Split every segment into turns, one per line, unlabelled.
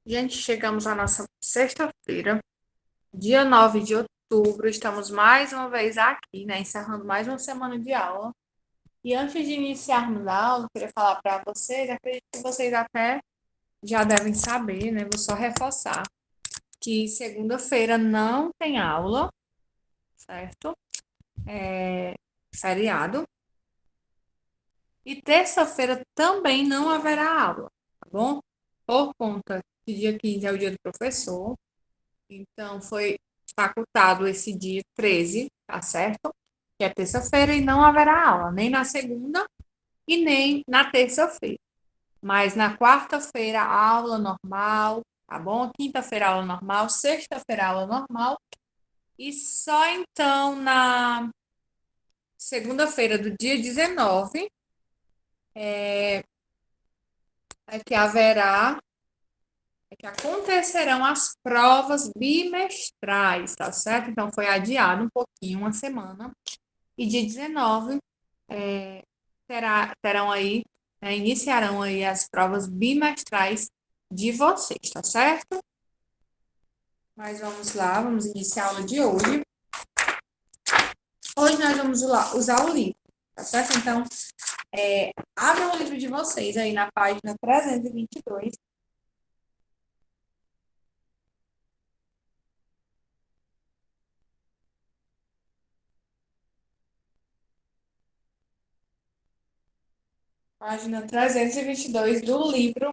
Gente, chegamos à nossa sexta-feira, dia 9 de outubro. Estamos mais uma vez aqui, né? Encerrando mais uma semana de aula. E antes de iniciarmos a aula, eu queria falar para vocês, acredito que vocês até já devem saber, né? Vou só reforçar que segunda-feira não tem aula, certo? É feriado. E terça-feira também não haverá aula, tá bom? Por conta que dia 15 é o dia do professor. Então, foi facultado esse dia 13, tá certo? Que é terça-feira e não haverá aula, nem na segunda e nem na terça-feira. Mas na quarta-feira, aula normal, tá bom? Quinta-feira, aula normal. Sexta-feira, aula normal. E só então na segunda-feira do dia 19 é que haverá, é que acontecerão as provas bimestrais, tá certo? Então foi adiado um pouquinho, uma semana. E dia 19 terão aí, né, iniciarão aí as provas bimestrais de vocês, tá certo? Mas vamos lá, vamos iniciar a aula de hoje. Hoje nós vamos usar o livro, tá certo? Então, abram o livro de vocês aí na página 322. Página 322 do livro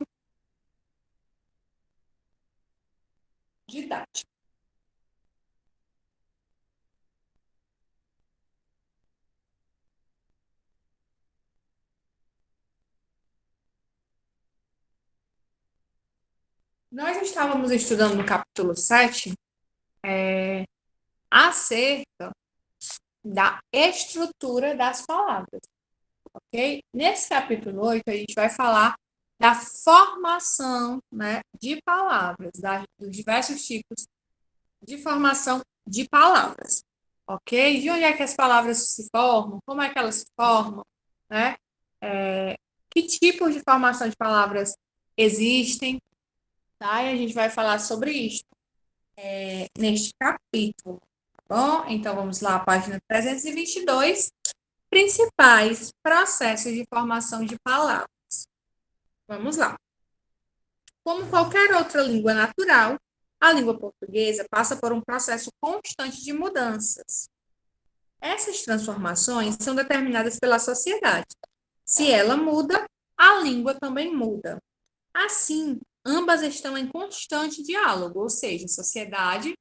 didático. Nós estávamos estudando no capítulo 7 acerca da estrutura das palavras, ok? Nesse capítulo 8, a gente vai falar da formação, né, de palavras, dos diversos tipos de formação de palavras, ok? De onde é que as palavras se formam, como é que elas se formam, né? Que tipos de formação de palavras existem, tá? E a gente vai falar sobre isso neste capítulo, tá bom? Então, vamos lá, página 322, principais processos de formação de palavras. Vamos lá. Como qualquer outra língua natural, a língua portuguesa passa por um processo constante de mudanças. Essas transformações são determinadas pela sociedade. Se ela muda, a língua também muda. Assim, ambas estão em constante diálogo, ou seja, sociedade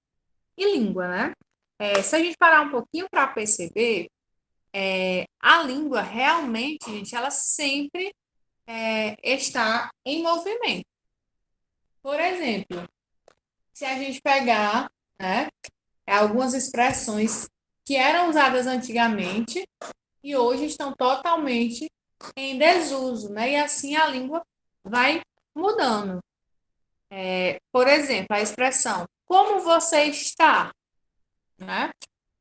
e língua, né? Se a gente parar um pouquinho para perceber, a língua realmente, gente, ela sempre está em movimento. Por exemplo, se a gente pegar, né, algumas expressões que eram usadas antigamente e hoje estão totalmente em desuso, né? E assim a língua vai mudando. Por exemplo, a expressão como você está, né?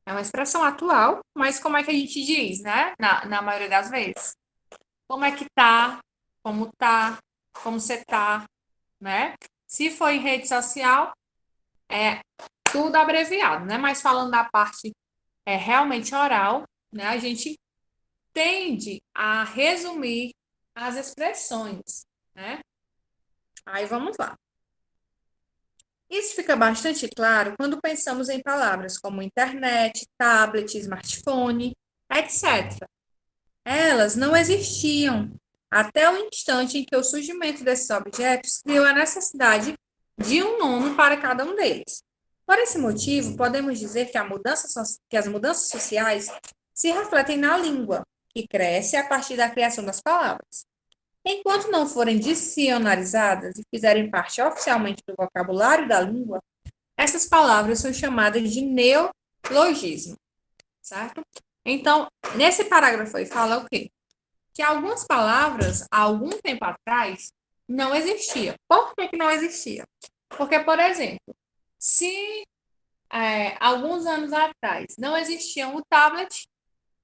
É uma expressão atual, mas como é que a gente diz, né? Na maioria das vezes. Como é que tá, como você tá, né? Se for em rede social, é tudo abreviado, né? Mas falando da parte realmente oral, né? A gente tende a resumir as expressões, né? Aí vamos lá. Isso fica bastante claro quando pensamos em palavras como internet, tablet, smartphone, etc. Elas não existiam até o instante em que o surgimento desses objetos criou a necessidade de um nome para cada um deles. Por esse motivo, podemos dizer que as mudanças sociais se refletem na língua, que cresce a partir da criação das palavras. Enquanto não forem dicionarizadas e fizerem parte oficialmente do vocabulário da língua, essas palavras são chamadas de neologismo, certo? Então, nesse parágrafo aí fala o quê? Que algumas palavras, há algum tempo atrás, não existiam. Por que não existia? Porque, por exemplo, se alguns anos atrás não existia o tablet,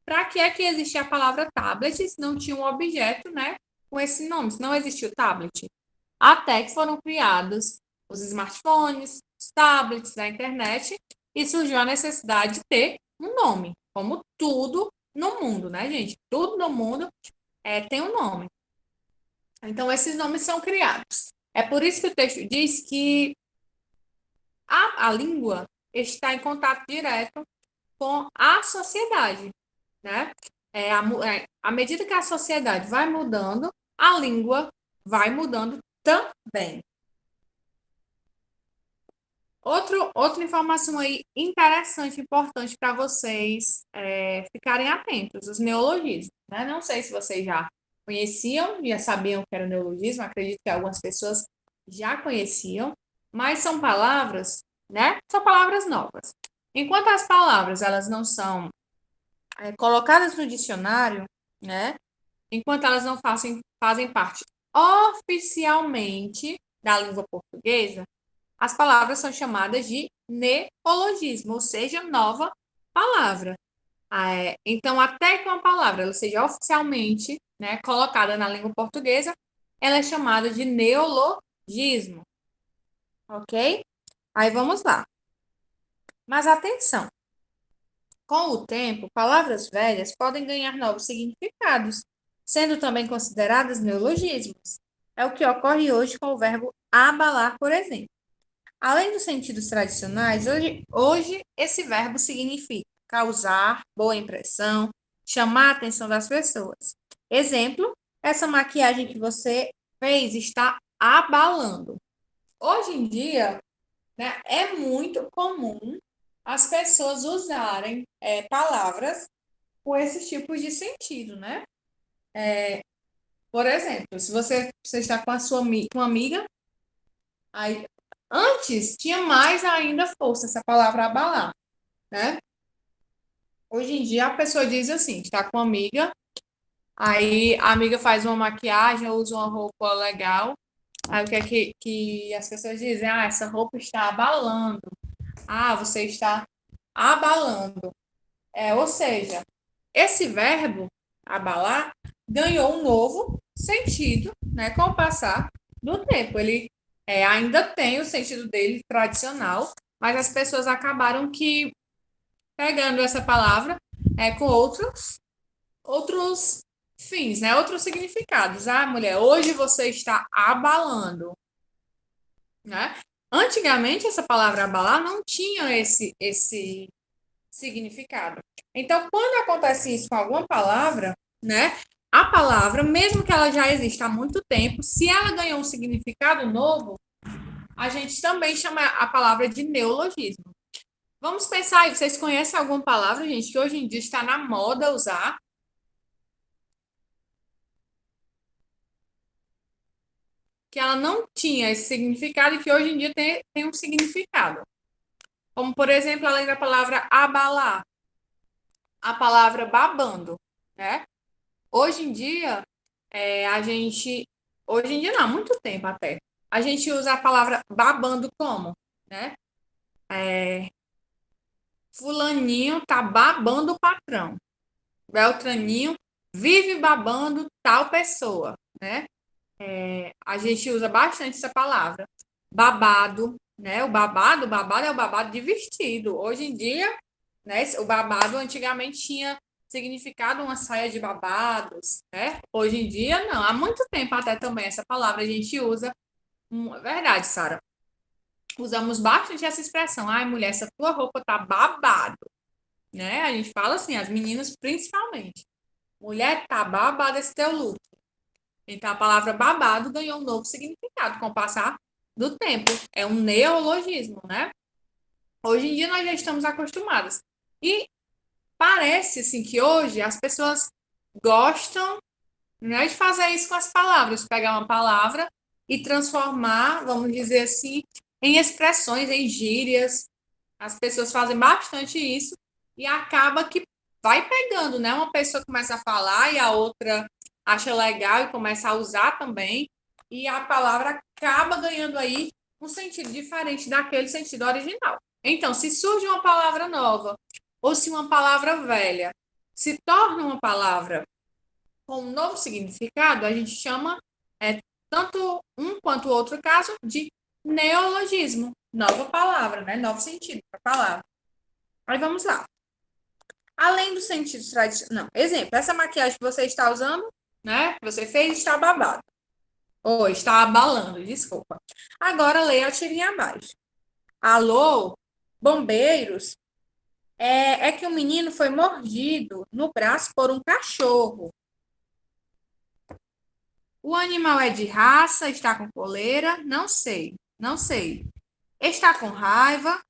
para que é que existia a palavra tablet se não tinha um objeto, né, com esse nome, se não existia o tablet? Até que foram criados os smartphones, os tablets, a internet, e surgiu a necessidade de ter um nome, como tudo no mundo, né, gente? Tudo no mundo tem um nome. Então, esses nomes são criados. É por isso que o texto diz que a língua está em contato direto com a sociedade, né? À medida que a sociedade vai mudando, a língua vai mudando também. Outra informação aí interessante, importante para vocês ficarem atentos, os neologismos, né? Não sei se vocês já conheciam, já sabiam que era neologismo, acredito que algumas pessoas já conheciam, mas são palavras, né? São palavras novas. Enquanto as palavras elas não são colocadas no dicionário, né? Enquanto elas não fazem parte oficialmente da língua portuguesa, as palavras são chamadas de neologismo, ou seja, nova palavra. Então, até que uma palavra ela seja oficialmente, né, colocada na língua portuguesa, ela é chamada de neologismo. Ok? Aí vamos lá. Mas atenção, com o tempo, palavras velhas podem ganhar novos significados, sendo também consideradas neologismos. É o que ocorre hoje com o verbo abalar, por exemplo. Além dos sentidos tradicionais, hoje esse verbo significa causar boa impressão, chamar a atenção das pessoas. Exemplo, essa maquiagem que você fez está abalando. Hoje em dia, né, é muito comum as pessoas usarem palavras com esses tipos de sentido, né? Por exemplo, se você está com a sua com uma amiga, aí, antes tinha mais ainda força essa palavra abalar, né? Hoje em dia a pessoa diz assim, está com uma amiga, aí a amiga faz uma maquiagem ou usa uma roupa legal, aí o que é que as pessoas dizem? Ah, essa roupa está abalando. Ah, você está abalando. Ou seja, esse verbo abalar ganhou um novo sentido, né, com o passar do tempo. Ele ainda tem o sentido dele tradicional, mas as pessoas acabaram que pegando essa palavra com outros fins, né, outros significados. Ah, mulher, hoje você está abalando, né? Antigamente essa palavra abalar não tinha esse significado. Então, quando acontece isso com alguma palavra, né? A palavra, mesmo que ela já exista há muito tempo, se ela ganhou um significado novo, a gente também chama a palavra de neologismo. Vamos pensar aí, vocês conhecem alguma palavra, gente, que hoje em dia está na moda usar? Que ela não tinha esse significado e que hoje em dia tem um significado. Como, por exemplo, além da palavra abalar, a palavra babando, né? Hoje em dia, a gente. Hoje em dia não, há muito tempo até. A gente usa a palavra babando como, né? Fulaninho tá babando o patrão. Beltraninho vive babando tal pessoa, né? A gente usa bastante essa palavra. Babado, né? O babado é o babado de vestido. Hoje em dia, né? O babado antigamente tinha significado uma saia de babados, né? Hoje em dia, não. Há muito tempo até também essa palavra a gente usa. Verdade, Sara. Usamos bastante essa expressão. Ai, mulher, essa tua roupa tá babado, né? A gente fala assim, as meninas principalmente. Mulher, tá babado esse teu look. Então, a palavra babado ganhou um novo significado com o passar do tempo. É um neologismo, né? Hoje em dia nós já estamos acostumadas. E parece assim que hoje as pessoas gostam, né, de fazer isso com as palavras, pegar uma palavra e transformar, vamos dizer assim, em expressões, em gírias. As pessoas fazem bastante isso e acaba que vai pegando, né? Uma pessoa começa a falar e a outra acha legal e começa a usar também, e a palavra acaba ganhando aí um sentido diferente daquele sentido original. Então, se surge uma palavra nova, ou se uma palavra velha se torna uma palavra com um novo significado, a gente chama tanto um quanto o outro caso de Neologismo, nova palavra, né? Novo sentido para a palavra. Aí vamos lá. Além dos sentidos tradicionais. Não, exemplo, essa maquiagem que você está usando, né? Que você fez, está babada. Ou está abalando, desculpa. Agora leia a tirinha abaixo. Alô, bombeiros. É que um menino foi mordido no braço por um cachorro. O animal é de raça, está com coleira? Não sei, não sei. Está com raiva?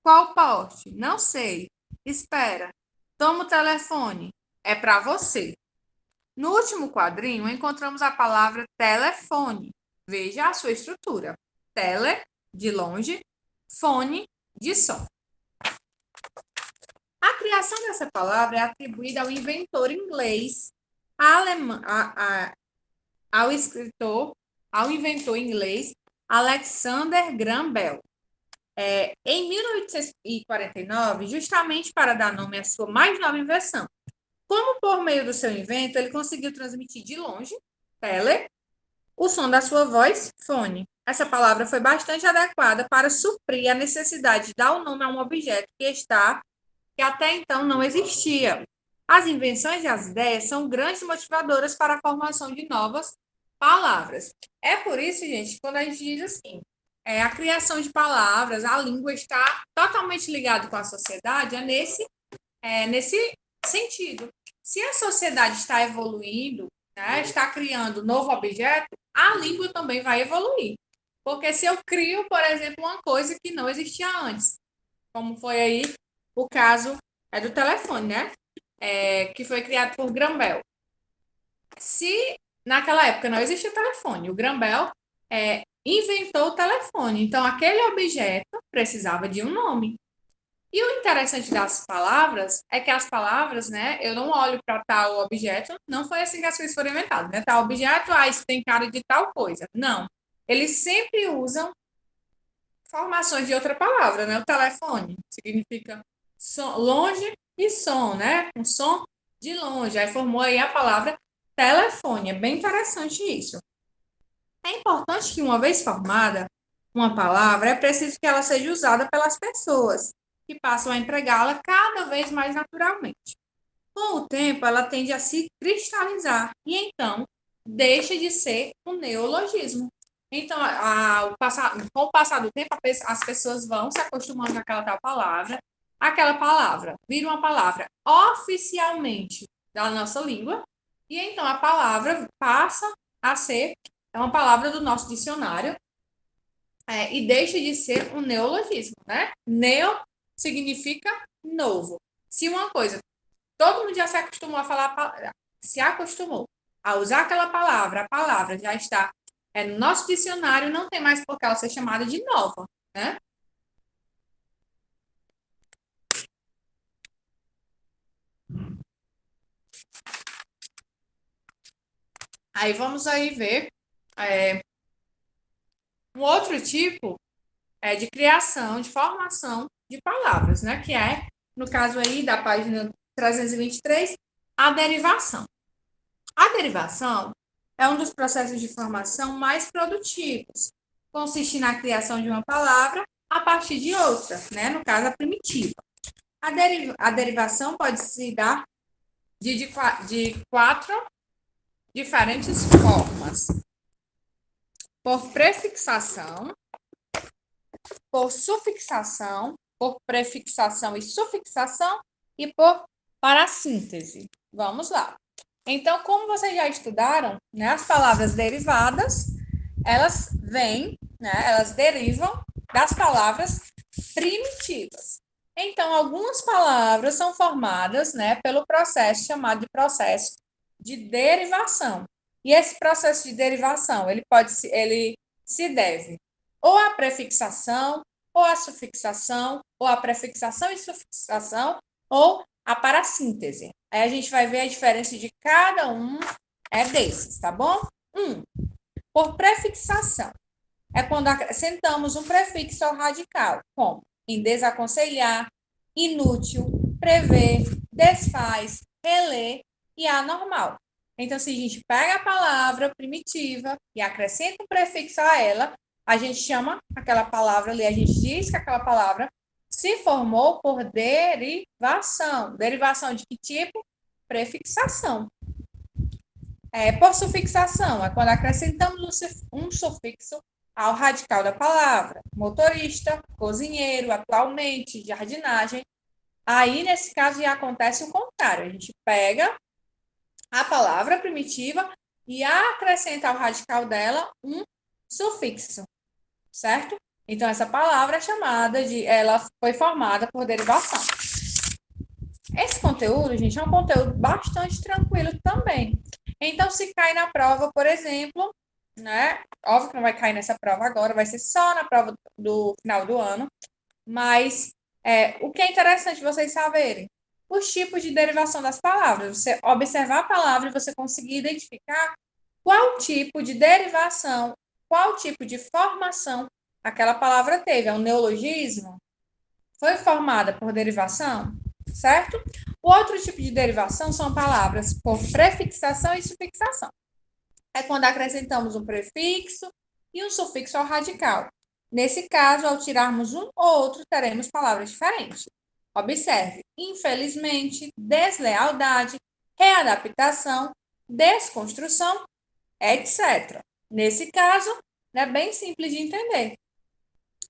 Qual porte? Não sei. Espera. Toma o telefone. É para você. No último quadrinho, encontramos a palavra telefone. Veja a sua estrutura. Tele, de longe, fone, de som. A criação dessa palavra é atribuída ao inventor inglês, ao escritor, ao inventor inglês Alexander Graham Bell. Em 1849, justamente para dar nome à sua mais nova invenção. Como por meio do seu invento, ele conseguiu transmitir de longe, tele, o som da sua voz, fone. Essa palavra foi bastante adequada para suprir a necessidade de dar o nome a um objeto que até então não existia. As invenções e as ideias são grandes motivadoras para a formação de novas palavras. É por isso, gente, quando a gente diz assim, a criação de palavras, a língua está totalmente ligada com a sociedade, nesse sentido. Se a sociedade está evoluindo, né, está criando novo objeto, a língua também vai evoluir. Porque se eu crio, por exemplo, uma coisa que não existia antes, como foi aí o caso do telefone, né? Que foi criado por Graham Bell. Se naquela época não existia telefone, o Graham Bell inventou o telefone. Então, aquele objeto precisava de um nome. E o interessante das palavras é que as palavras, né? Eu não olho para tal objeto, não foi assim que as coisas foram inventadas, né? Tal objeto, isso tem cara de tal coisa. Não. Eles sempre usam formações de outra palavra, né? O telefone significa som, longe e som, né? Um som de longe. Aí formou aí a palavra telefone. É bem interessante isso. É importante que, uma vez formada uma palavra, é preciso que ela seja usada pelas pessoas, que passam a empregá-la cada vez mais naturalmente. Com o tempo, ela tende a se cristalizar e então deixa de ser um neologismo. Então, com o passar do tempo, as pessoas vão se acostumando com aquela palavra vira uma palavra oficialmente da nossa língua, e então a palavra passa a ser uma palavra do nosso dicionário, e deixa de ser um neologismo, né? Neo significa novo. Se uma coisa, todo mundo já se acostumou a falar, se acostumou a usar aquela palavra, a palavra já está no nosso dicionário, não tem mais por que ela ser chamada de nova, né? Aí vamos aí ver um outro tipo de criação, de formação de palavras, né? Que é, no caso aí da página 323, a derivação. A derivação é um dos processos de formação mais produtivos. Consiste na criação de uma palavra a partir de outra, né? No caso, a primitiva. A derivação pode se dar de quatro diferentes formas: por prefixação, por sufixação, por prefixação e sufixação e por parassíntese. Vamos lá. Então, como vocês já estudaram, né, as palavras derivadas, elas vêm, né, elas derivam das palavras primitivas. Então, algumas palavras são formadas, né, pelo processo chamado de processo de derivação. E esse processo de derivação, ele se deve ou à prefixação, ou à sufixação, ou à prefixação e sufixação, ou à parassíntese. Aí a gente vai ver a diferença de cada um desses, tá bom? Por prefixação. É quando acrescentamos um prefixo ao radical, como em desaconselhar, inútil, prever, desfaz, reler e anormal. Então, se a gente pega a palavra primitiva e acrescenta um prefixo a ela, a gente chama aquela palavra ali, a gente diz que aquela palavra se formou por derivação. Derivação de que tipo? Prefixação. Por sufixação, é quando acrescentamos um sufixo ao radical da palavra. Motorista, cozinheiro, atualmente, jardinagem. Aí, nesse caso, já acontece o contrário. A gente pega a palavra primitiva e acrescenta ao radical dela um sufixo, certo? Então, essa palavra é chamada ela foi formada por derivação. Esse conteúdo, gente, é um conteúdo bastante tranquilo também. Então, se cai na prova, por exemplo, né? Óbvio que não vai cair nessa prova agora, vai ser só na prova do final do ano. Mas o que é interessante vocês saberem? Os tipos de derivação das palavras. Você observar a palavra e você conseguir identificar qual tipo de derivação, qual tipo de formação aquela palavra teve. É um neologismo? Foi formada por derivação? Certo? O outro tipo de derivação são palavras por prefixação e sufixação. É quando acrescentamos um prefixo e um sufixo ao radical. Nesse caso, ao tirarmos um ou outro, teremos palavras diferentes. Observe: infelizmente, deslealdade, readaptação, desconstrução, etc. Nesse caso, é bem simples de entender.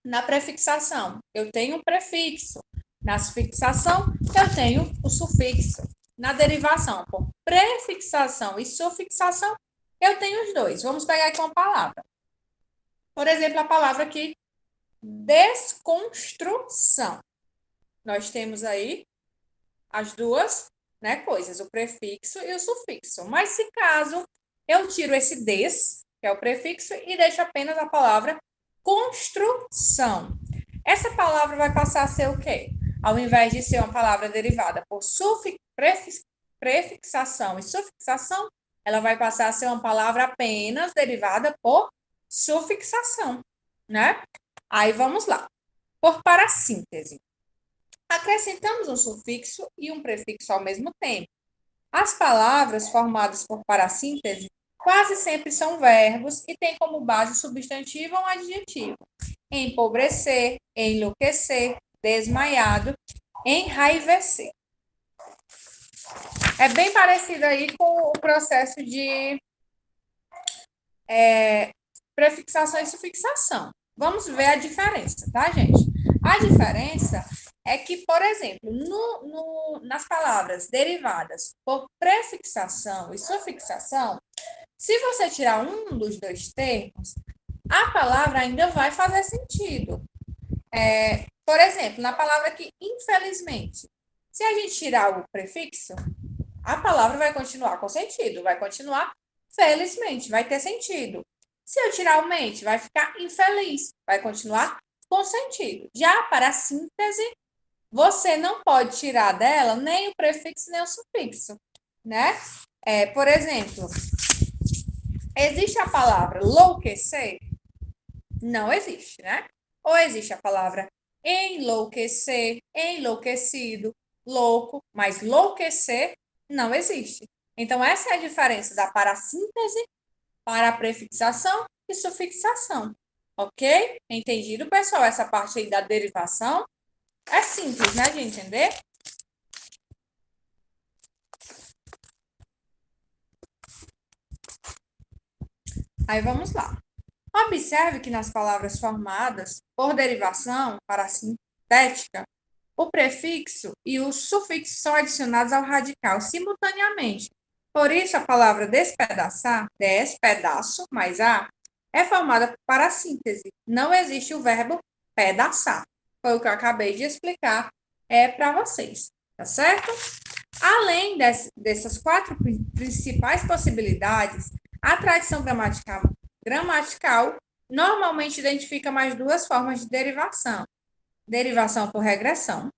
Na prefixação, eu tenho um prefixo. Na sufixação, eu tenho o sufixo. Na derivação, por prefixação e sufixação, eu tenho os dois. Vamos pegar aqui uma palavra. Por exemplo, a palavra aqui, desconstrução. Nós temos aí as duas, né, coisas, o prefixo e o sufixo. Mas se caso eu tiro esse des, que é o prefixo, e deixo apenas a palavra construção. Essa palavra vai passar a ser o quê? Ao invés de ser uma palavra derivada por prefixação e sufixação, ela vai passar a ser uma palavra apenas derivada por sufixação, né? Aí vamos lá. Por parassíntese. Acrescentamos um sufixo e um prefixo ao mesmo tempo. As palavras formadas por parassíntese quase sempre são verbos e têm como base o substantivo ou um adjetivo. Empobrecer, enlouquecer, desmaiado, enraivecer. É bem parecido aí com o processo de prefixação e sufixação. Vamos ver a diferença, tá, gente? A diferença é que, por exemplo, nas palavras derivadas por prefixação e sufixação, se você tirar um dos dois termos, a palavra ainda vai fazer sentido. Por exemplo, na palavra aqui, infelizmente, se a gente tirar o prefixo, a palavra vai continuar com sentido, vai continuar felizmente, vai ter sentido. Se eu tirar o mente, vai ficar infeliz, vai continuar com sentido. Já para a síntese, você não pode tirar dela nem o prefixo nem o sufixo, né? Por exemplo, existe a palavra enlouquecer? Não existe, né? Ou existe a palavra enlouquecer, enlouquecido, louco, mas enlouquecer não existe. Então, essa é a diferença da parassíntese para a prefixação e sufixação. Ok? Entendido, pessoal? Essa parte aí da derivação é simples, né, de entender? Aí vamos lá. Observe que nas palavras formadas por derivação parassintética, o prefixo e o sufixo são adicionados ao radical simultaneamente. Por isso, a palavra despedaçar, despedaço mais a, é formada por parassíntese. Não existe o verbo pedaçar. Foi o que eu acabei de explicar para vocês, tá certo? Além dessas quatro principais possibilidades, a tradição gramatical normalmente identifica mais duas formas de derivação. Derivação por regressão,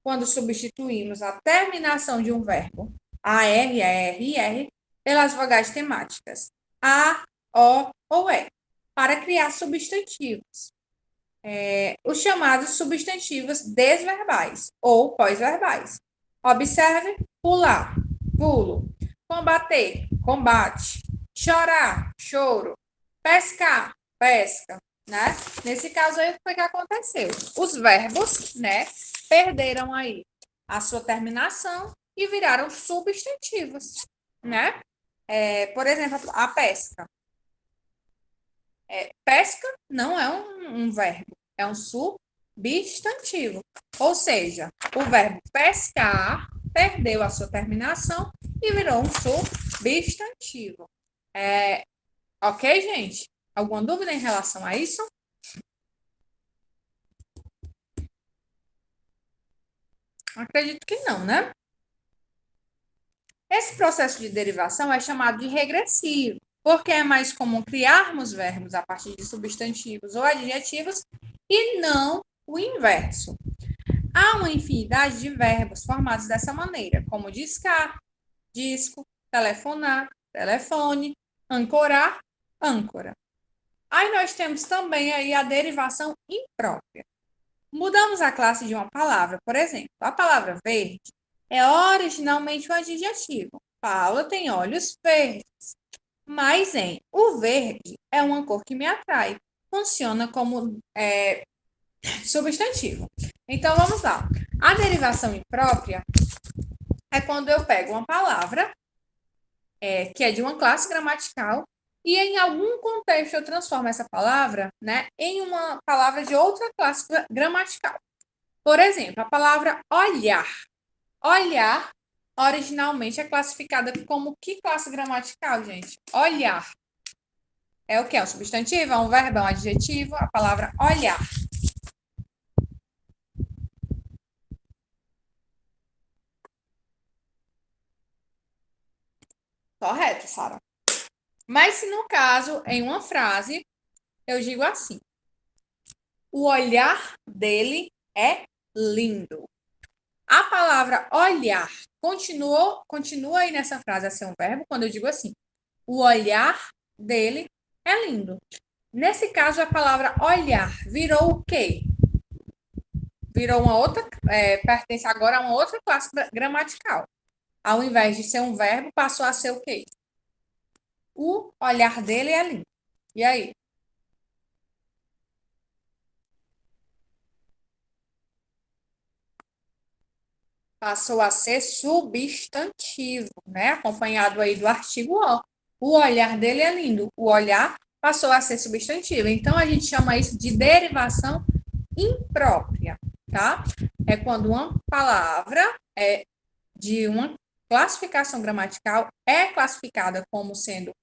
quando substituímos a terminação de um verbo, AR, AR e R, pelas vogais temáticas, A, O ou E, para criar substantivos. Os chamados substantivos desverbais ou pós-verbais. Observe: pular, pulo, combater, combate, chorar, choro, pescar, pesca, né? Nesse caso aí, o que foi que aconteceu? Os verbos, né, perderam aí a sua terminação e viraram substantivos, né? Por exemplo, a pesca. Pesca não é um verbo, é um substantivo. Ou seja, o verbo pescar perdeu a sua terminação e virou um substantivo. Ok, gente? Alguma dúvida em relação a isso? Acredito que não, né? Esse processo de derivação é chamado de regressivo, porque é mais comum criarmos verbos a partir de substantivos ou adjetivos e não o inverso. Há uma infinidade de verbos formados dessa maneira, como discar, disco, telefonar, telefone, ancorar, âncora. Aí nós temos também aí a derivação imprópria. Mudamos a classe de uma palavra, por exemplo, a palavra verde é originalmente um adjetivo. Paula tem olhos verdes. Mas o verde é uma cor que me atrai. Funciona como substantivo. Então vamos lá. A derivação imprópria é quando eu pego uma palavra que é de uma classe gramatical e em algum contexto eu transformo essa palavra, né, em uma palavra de outra classe gramatical. Por exemplo, a palavra olhar. Olhar originalmente é classificada como que classe gramatical, gente? Olhar. É o que? É um substantivo? É um verbo? É um adjetivo? A palavra olhar. Correto, Sara. Mas se no caso, em uma frase, eu digo assim: o olhar dele é lindo. A palavra olhar continua aí nessa frase a ser um verbo quando eu digo assim: o olhar dele é lindo. Nesse caso, a palavra olhar virou o quê? Virou uma outra, pertence agora a uma outra classe gramatical. Ao invés de ser um verbo, passou a ser o quê? O olhar dele é lindo. E aí? Passou a ser substantivo, né? Acompanhado aí do artigo o. O olhar dele é lindo. O olhar passou a ser substantivo. Então, a gente chama isso de derivação imprópria, tá? É quando uma palavra de uma classificação gramatical é classificada como sendo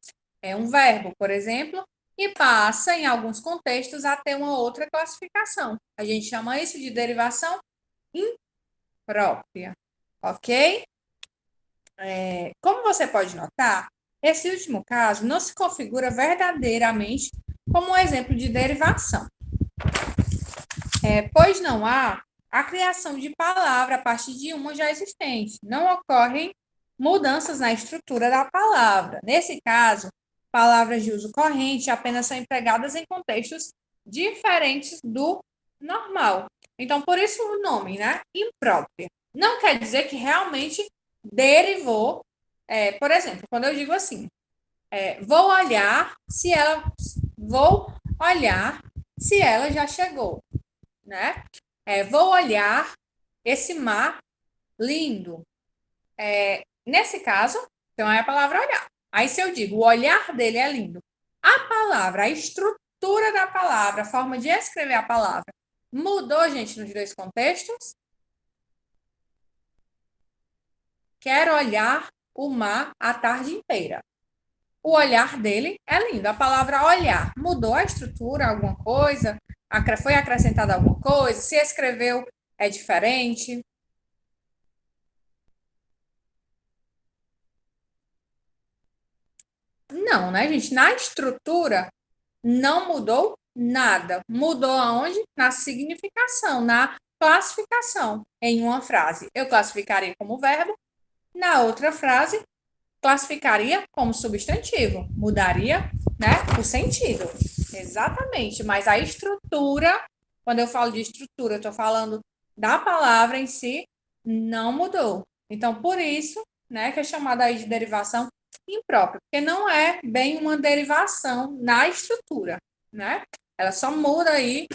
um verbo, por exemplo, e passa, em alguns contextos, a ter uma outra classificação. A gente chama isso de derivação imprópria, ok? Como você pode notar, esse último caso não se configura verdadeiramente como um exemplo de derivação, pois não há a criação de palavra a partir de uma já existente. Não ocorrem mudanças na estrutura da palavra. Nesse caso, palavras de uso corrente apenas são empregadas em contextos diferentes do normal. Então, por isso o nome, né? Imprópria. Não quer dizer que realmente derivou. Por exemplo, quando eu digo assim, vou olhar se ela. Vou olhar se ela já chegou, né? Vou olhar esse mar lindo. Nesse caso, então é a palavra olhar. Aí, se eu digo o olhar dele é lindo, a palavra, a estrutura da palavra, a forma de escrever a palavra, mudou, gente, nos dois contextos? Quero olhar o mar a tarde inteira. O olhar dele é lindo. A palavra olhar mudou a estrutura, alguma coisa? Foi acrescentada alguma coisa? Se escreveu é diferente? Não, né, gente? Na estrutura não mudou nada. Mudou aonde? Na significação, na classificação. Em uma frase, eu classificaria como verbo, na outra frase, classificaria como substantivo. Mudaria, né, o sentido. Exatamente. Mas a estrutura, quando eu falo de estrutura, eu estou falando da palavra em si, não mudou. Então, por isso, né, que é chamada aí de derivação imprópria, porque não é bem uma derivação na estrutura, né? Ela só muda aí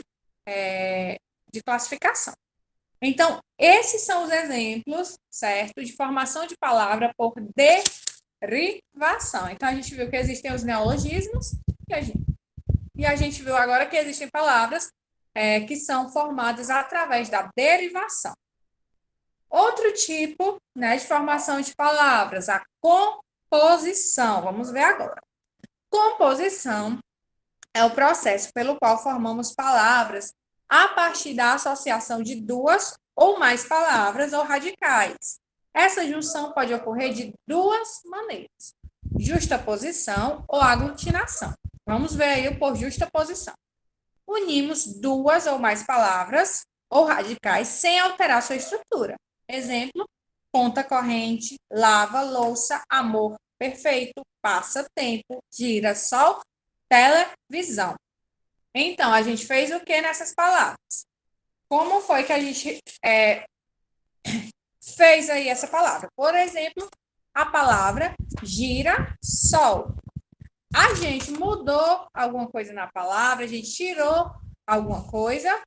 de classificação. Então, esses são os exemplos, certo, de formação de palavra por derivação. Então, a gente viu que existem os neologismos e a gente viu agora que existem palavras que são formadas através da derivação. Outro tipo, né, de formação de palavras, a composição. Vamos ver agora. Composição é o processo pelo qual formamos palavras a partir da associação de duas ou mais palavras ou radicais. Essa junção pode ocorrer de duas maneiras: justaposição ou aglutinação. Vamos ver aí o por justaposição. Unimos duas ou mais palavras ou radicais sem alterar sua estrutura. Exemplo: conta corrente, lava, louça, amor, perfeito, passa tempo, gira, sol, televisão. Então, a gente fez o que nessas palavras? Como foi que a gente fez aí essa palavra? Por exemplo, a palavra girassol. A gente mudou alguma coisa na palavra, a gente tirou alguma coisa?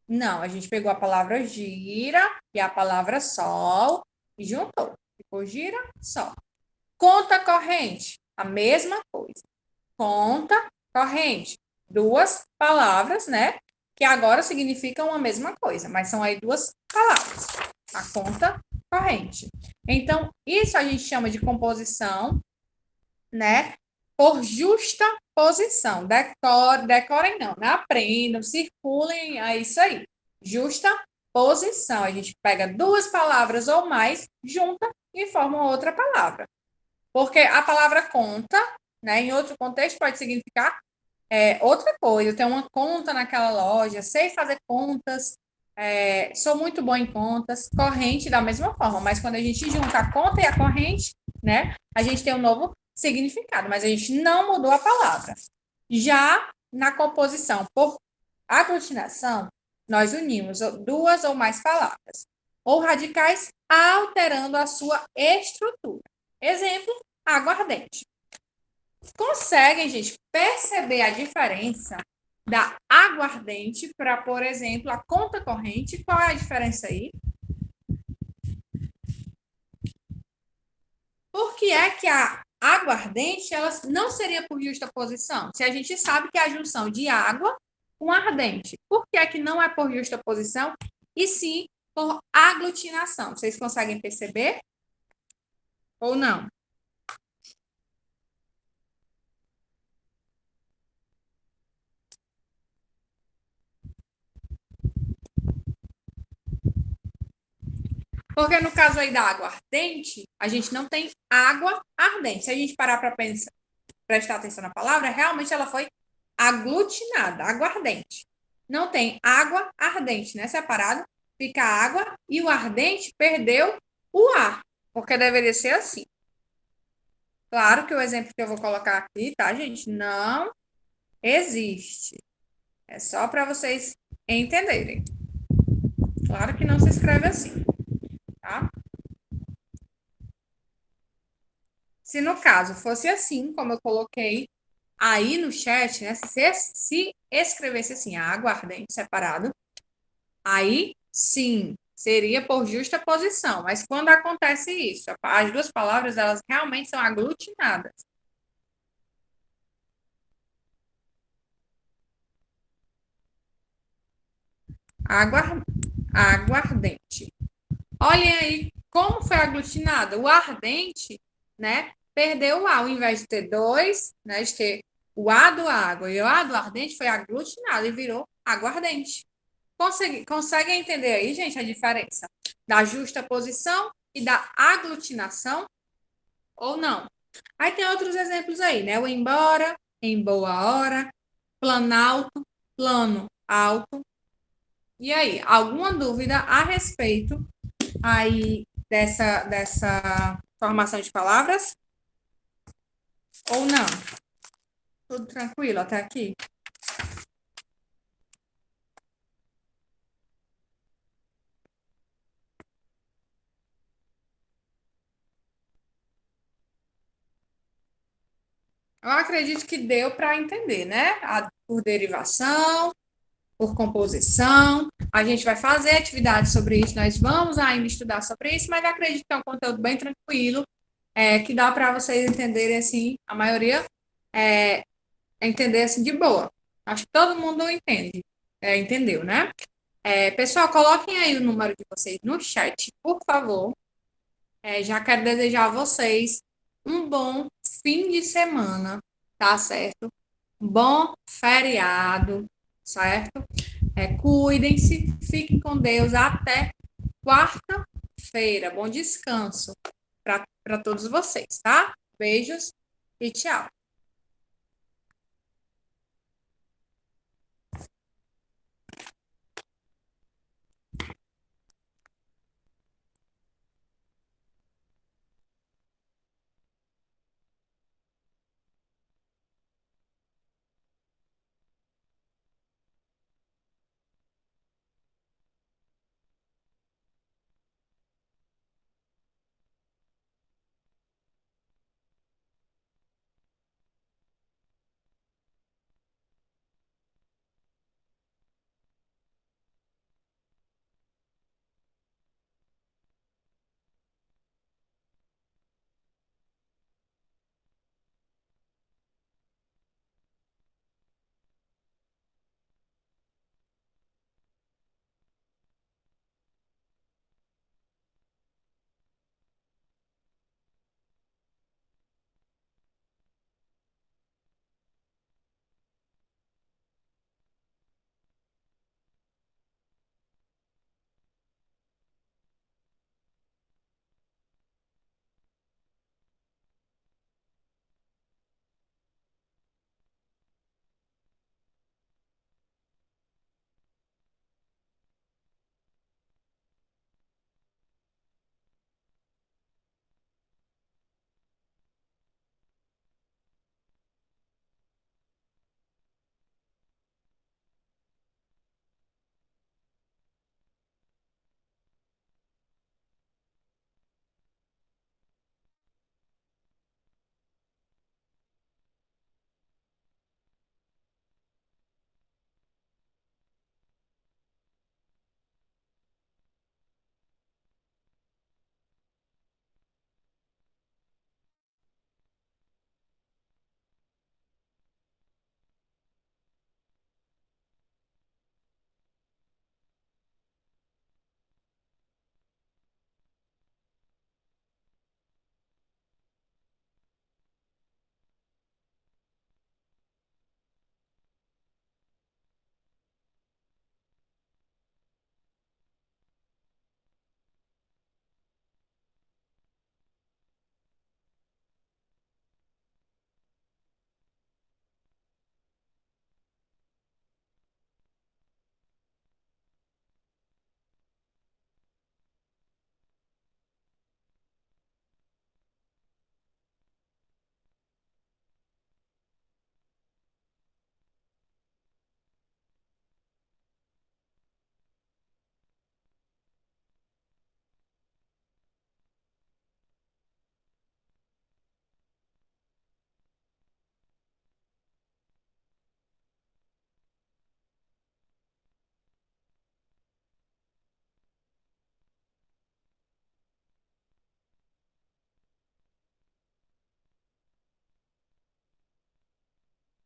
Não, a gente pegou a palavra gira e a palavra sol e juntou. Ficou girassol. Conta corrente, a mesma coisa. Conta corrente. Duas palavras, né? Que agora significam a mesma coisa, mas são aí duas palavras. A conta corrente. Então, isso a gente chama de composição, né? Por justa posição. Decorem não, né? Aprendam, circulem, é isso aí. Justa posição. A gente pega duas palavras ou mais, junta e forma outra palavra. Porque a palavra conta, né, em outro contexto, pode significar outra coisa. Eu tenho uma conta naquela loja, sei fazer contas, sou muito bom em contas, corrente da mesma forma, mas quando a gente junta a conta e a corrente, né, a gente tem um novo significado, mas a gente não mudou a palavra. Já na composição por aglutinação, nós unimos duas ou mais palavras, ou radicais, alterando a sua estrutura. Exemplo, aguardente. Conseguem, gente, perceber a diferença da aguardente para, por exemplo, a conta corrente? Qual é a diferença aí? Por que é que a aguardente ela não seria por justaposição? Se a gente sabe que é a junção de água com ardente. Por que é que não é por justaposição e sim por aglutinação? Vocês conseguem perceber? Ou não? Porque no caso aí da água ardente, a gente não tem água ardente. Se a gente parar para prestar atenção na palavra, realmente ela foi aglutinada, aguardente. Não tem água ardente, né? Separado, fica a água e o ardente perdeu o ar, porque deveria ser assim. Claro que o exemplo que eu vou colocar aqui, tá, gente? Não existe. É só para vocês entenderem. Claro que não se escreve assim, tá? Se no caso fosse assim, como eu coloquei aí no chat, né? Se escrevesse assim, água ardente separado, aí sim seria por justa posição. Mas quando acontece isso, as duas palavras elas realmente são aglutinadas. Aguardente. Olhem aí como foi aglutinada. O ardente, né? Perdeu o A. Ao invés de ter dois, né? De ter o A do água e o A do ardente, foi aglutinado e virou aguardente. Conseguem entender aí, gente, a diferença da justa posição e da aglutinação? Ou não? Aí tem outros exemplos aí, né? O embora, em boa hora, planalto, plano alto. E aí, alguma dúvida a respeito aí dessa formação de palavras? Ou não? Tudo tranquilo até aqui? Eu acredito que deu para entender, né? Por derivação, por composição. A gente vai fazer atividades sobre isso, nós vamos ainda estudar sobre isso, mas acredito que é um conteúdo bem tranquilo, que dá para vocês entenderem assim, a maioria entender assim de boa. Acho que todo mundo entende, entendeu, né? Pessoal, coloquem aí o número de vocês no chat, por favor. Já quero desejar a vocês um bom fim de semana, tá certo? Um bom feriado, certo? Cuidem-se, fiquem com Deus até quarta-feira. Bom descanso para todos vocês, tá? Beijos e tchau.